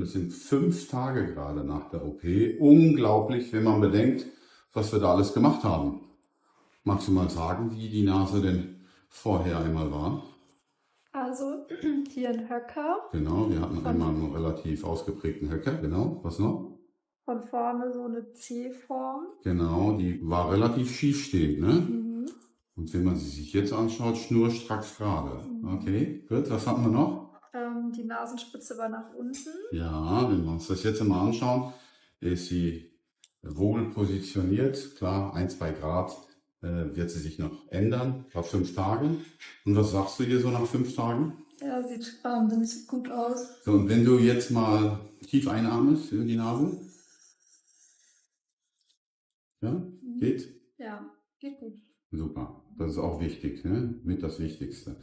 Das sind 5 Tage gerade nach der OP. Unglaublich, wenn man bedenkt, was wir da alles gemacht haben. Magst du mal sagen, wie die Nase denn vorher einmal war? Also hier ein Höcker, Genau, wir hatten von, einmal einen relativ ausgeprägten Höcker. Genau, was noch? von vorne so eine C-Form. Genau, die war relativ schief stehend, ne? Mhm. Und wenn man sie sich jetzt anschaut, schnurstracks gerade. Mhm. Okay, gut, was haben wir noch? Die Nasenspitze war nach unten. Ja, wenn wir uns das jetzt mal anschauen, ist sie wohl positioniert. Klar, 1, 2 Grad wird sie sich noch ändern, nach 5 Tagen. Und was sagst du hier so nach 5 Tagen? Ja, sieht wahnsinnig gut aus. So, und wenn du jetzt mal tief einatmest in die Nase, ja, Mhm. geht? Ja, geht gut. Super. Das ist auch wichtig, ne? Mit das Wichtigste.